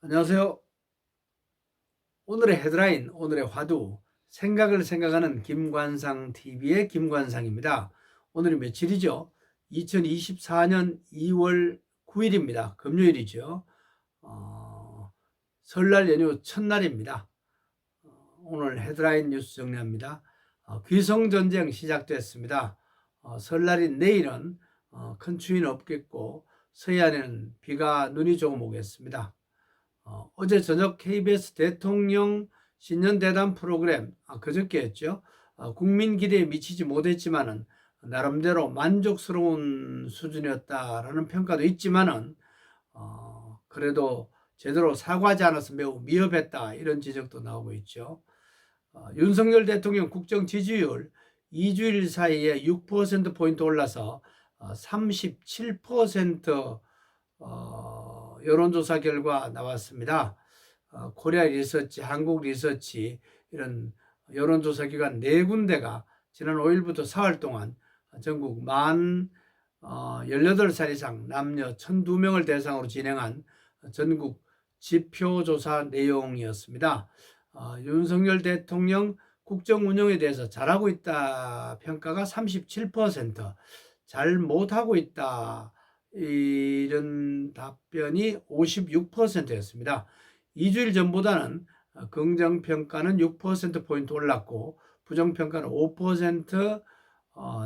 안녕하세요. 오늘의 헤드라인, 오늘의 화두, 생각을 생각하는 김관상 TV의 김관상입니다. 오늘이 며칠이죠? 2024년 2월 9일입니다. 금요일이죠. 설날 연휴 첫날입니다. 오늘 헤드라인 뉴스 정리합니다. 귀성전쟁 시작됐습니다. 설날인 내일은 큰 추위는 없겠고 서해안에는 비가 눈이 조금 오겠습니다. 어제 저녁 KBS 대통령 신년대담 프로그램, 그저께였죠. 국민 기대에 미치지 못했지만은 나름대로 만족스러운 수준이었다라는 평가도 있지만은 그래도 제대로 사과하지 않아서 매우 미흡했다, 이런 지적도 나오고 있죠. 윤석열 대통령 국정 지지율 2주일 사이에 6%포인트 올라서 37% 여론조사 결과 나왔습니다. 코리아 리서치, 한국 리서치, 이런 여론조사 기관 4군데가 지난 5일부터 사흘 동안 전국 만 18살 이상 남녀 1,002명을 대상으로 진행한 전국 지표조사 내용이었습니다. 윤석열 대통령 국정 운영에 대해서 잘하고 있다 평가가 37%, 잘 못하고 있다 이런 답변이 56%였습니다. 2주일 전보다는 긍정평가는 6%포인트 올랐고 부정평가는 5%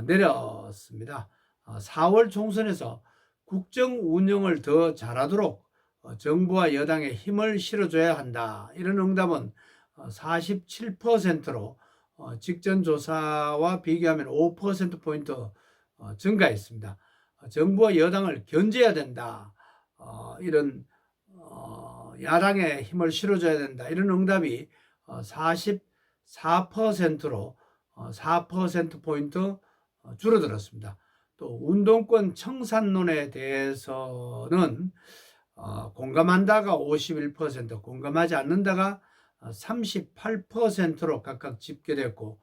내렸습니다. 4월 총선에서 국정 운영을 더 잘하도록 정부와 여당에 힘을 실어줘야 한다, 이런 응답은 47%로 직전 조사와 비교하면 5%포인트 증가했습니다. 정부와 여당을 견제해야 된다, 이런 야당에 힘을 실어줘야 된다, 이런 응답이 44%로 4%포인트 줄어들었습니다. 또 운동권 청산론에 대해서는 공감한다가 51%, 공감하지 않는다가 38%로 각각 집계됐고,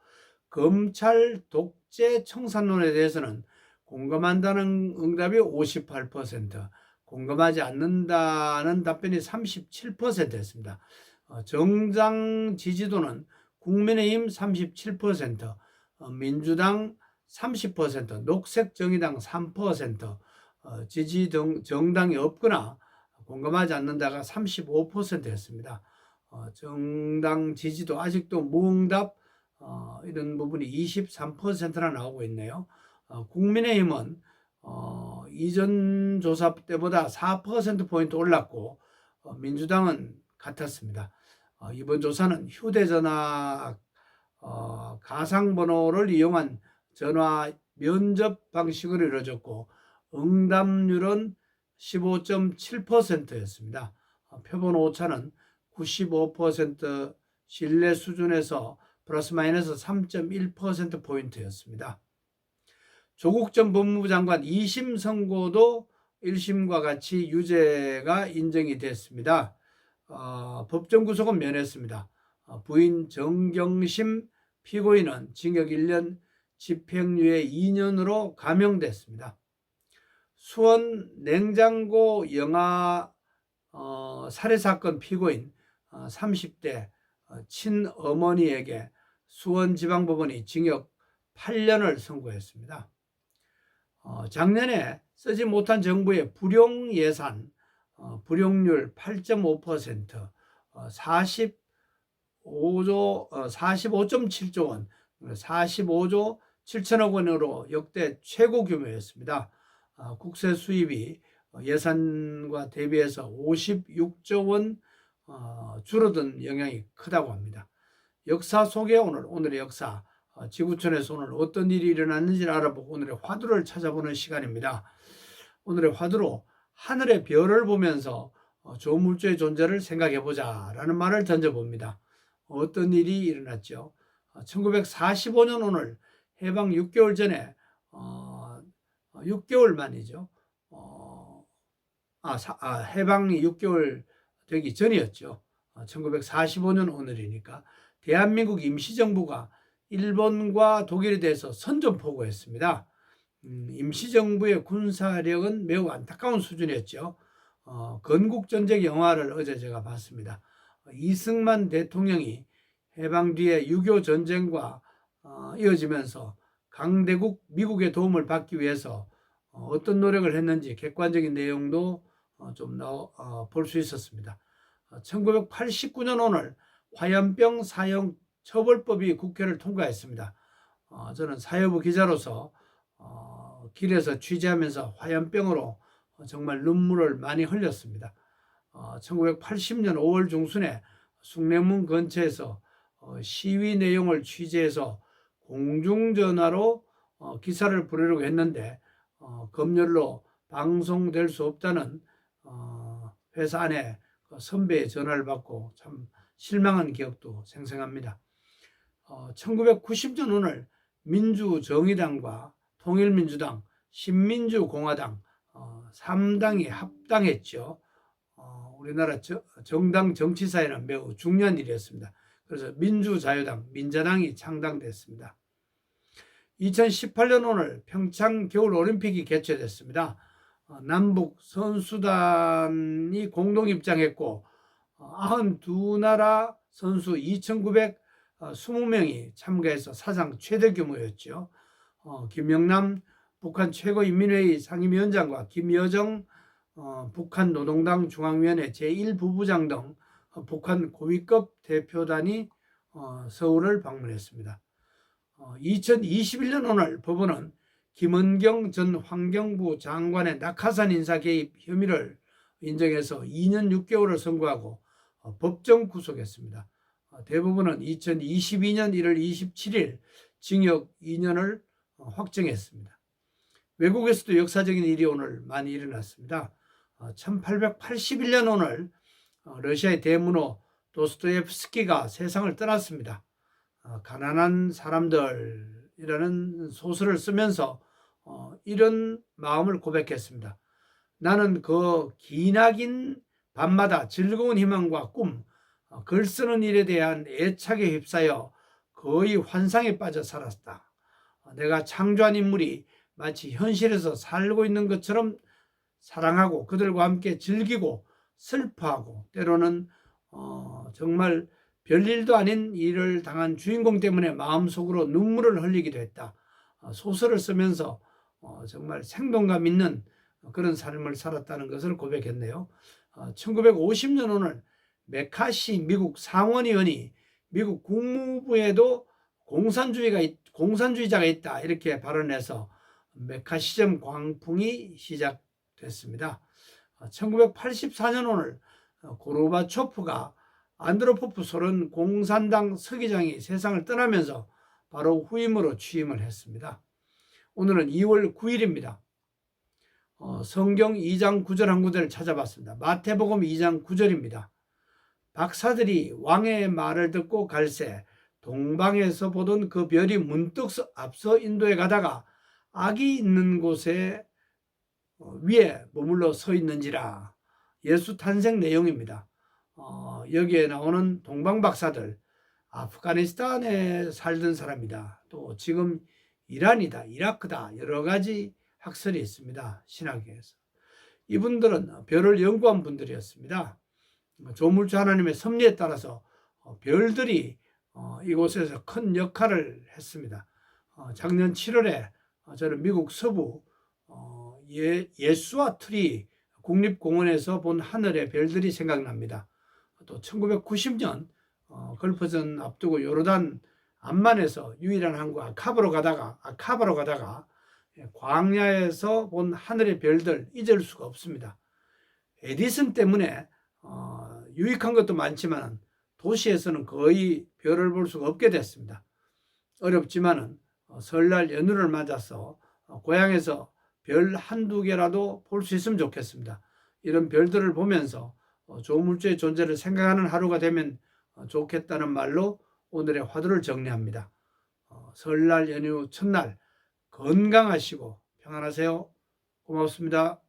검찰 독재 청산론에 대해서는 공감한다는 응답이 58%, 공감하지 않는다는 답변이 37%였습니다. 정당 지지도는 국민의힘 37%, 민주당 30%, 녹색정의당 3%, 지지 정당이 없거나 공감하지 않는다가 35%였습니다. 정당 지지도 아직도 무응답, 이런 부분이 23%나 나오고 있네요. 국민의힘은 이전 조사 때보다 4%포인트 올랐고 민주당은 같았습니다. 이번 조사는 휴대전화 가상번호를 이용한 전화 면접 방식으로 이루어졌고 응답률은 15.7%였습니다. 표본 오차는 95% 신뢰 수준에서 플러스 마이너스 3.1%포인트였습니다. 조국 전 법무부 장관 2심 선고도 1심과 같이 유죄가 인정이 됐습니다. 법정 구속은 면했습니다. 부인 정경심 피고인은 징역 1년, 집행유예 2년으로 감형됐습니다. 수원 냉장고 영화 살해사건 피고인 30대 친어머니에게 수원지방법원이 징역 8년을 선고했습니다. 작년에 쓰지 못한 정부의 불용 예산, 불용률 8.5%, 45.7조 원, 45조 7천억 원으로 역대 최고 규모였습니다. 국세 수입이 예산과 대비해서 56조 원 줄어든 영향이 크다고 합니다. 역사 속에 오늘의 역사, 지구촌에서 오늘 어떤 일이 일어났는지를 알아보고 오늘의 화두를 찾아보는 시간입니다. 오늘의 화두로 하늘의 별을 보면서 조물주의 존재를 생각해보자 라는 말을 던져봅니다. 어떤 일이 일어났죠? 1945년 오늘 해방 6개월 전에 6개월 만이죠. 해방이 6개월 되기 전이었죠. 1945년 오늘이니까 대한민국 임시정부가 일본과 독일에 대해서 선전포고했습니다. 임시정부의 군사력은 매우 안타까운 수준이었죠. 건국전쟁 영화를 어제 제가 봤습니다. 이승만 대통령이 해방 뒤에 6.25 전쟁과 이어지면서 강대국 미국의 도움을 받기 위해서 어떤 노력을 했는지 객관적인 내용도 좀 볼 수 있었습니다. 1989년 오늘 화염병 사용 처벌법이 국회를 통과했습니다. 저는 사회부 기자로서 길에서 취재하면서 화염병으로 정말 눈물을 많이 흘렸습니다. 1980년 5월 중순에 숭례문 근처에서 시위 내용을 취재해서 공중전화로 기사를 부르려고 했는데 검열로 방송될 수 없다는 회사 안에 선배의 전화를 받고 참 실망한 기억도 생생합니다. 1990년 오늘 민주정의당과 통일민주당, 신민주공화당 3당이 합당했죠. 우리나라 정당 정치사에는 매우 중요한 일이었습니다. 그래서 민주자유당, 민자당이 창당됐습니다. 2018년 오늘 평창 겨울올림픽이 개최됐습니다. 남북 선수단이 공동 입장했고 92나라 선수 2,920명이 참가해서 사상 최대 규모였죠. 김영남 북한 최고인민회의 상임위원장과 김여정 북한 노동당 중앙위원회 제1부부장 등 북한 고위급 대표단이 서울을 방문했습니다. 2021년 오늘 법원은 김은경 전 환경부 장관의 낙하산 인사 개입 혐의를 인정해서 2년 6개월을 선고하고 법정 구속했습니다. 대법원은 2022년 1월 27일 징역 2년을 확정했습니다. 외국에서도 역사적인 일이 오늘 많이 일어났습니다. 1881년 오늘 러시아의 대문호 도스토옙스키가 세상을 떠났습니다. 가난한 사람들이라는 소설을 쓰면서 이런 마음을 고백했습니다. 나는 그 기나긴 밤마다 즐거운 희망과 꿈, 글 쓰는 일에 대한 애착에 휩싸여 거의 환상에 빠져 살았다. 내가 창조한 인물이 마치 현실에서 살고 있는 것처럼 사랑하고 그들과 함께 즐기고 슬퍼하고 때로는 정말 별일도 아닌 일을 당한 주인공 때문에 마음속으로 눈물을 흘리기도 했다. 소설을 쓰면서 정말 생동감 있는 그런 삶을 살았다는 것을 고백했네요. 1950년 오늘 메카시 미국 상원의원이 미국 국무부에도 공산주의자가 있다 이렇게 발언해서 메카시즘 광풍이 시작됐습니다. 1984년 오늘 고르바초프가 안드로포프 소련 공산당 서기장이 세상을 떠나면서 바로 후임으로 취임을 했습니다. 오늘은 2월 9일입니다. 성경 2장 9절 한 구절을 찾아봤습니다. 마태복음 2장 9절입니다. 박사들이 왕의 말을 듣고 갈새 동방에서 보던 그 별이 문득 앞서 인도에 가다가 악이 있는 곳에 위에 머물러 서 있는지라. 예수 탄생 내용입니다. 여기에 나오는 동방 박사들 아프가니스탄에 살던 사람이다. 또 지금 이란이다, 이라크다 여러 가지 학설이 있습니다. 신학에서. 이분들은 별을 연구한 분들이었습니다. 조물주 하나님의 섭리에 따라서 별들이 이곳에서 큰 역할을 했습니다. 작년 7월에 저는 미국 서부 예수와 트리 국립공원에서 본 하늘의 별들이 생각납니다. 또 1990년 걸프전 앞두고 요르단 암만에서 유일한 항구 아카바로 가다가 광야에서 본 하늘의 별들 잊을 수가 없습니다. 에디슨 때문에 유익한 것도 많지만 도시에서는 거의 별을 볼 수가 없게 됐습니다. 어렵지만은 설날 연휴를 맞아서 고향에서 별 한두 개라도 볼 수 있으면 좋겠습니다. 이런 별들을 보면서 조물주의 존재를 생각하는 하루가 되면 좋겠다는 말로 오늘의 화두를 정리합니다. 설날 연휴 첫날 건강하시고 평안하세요. 고맙습니다.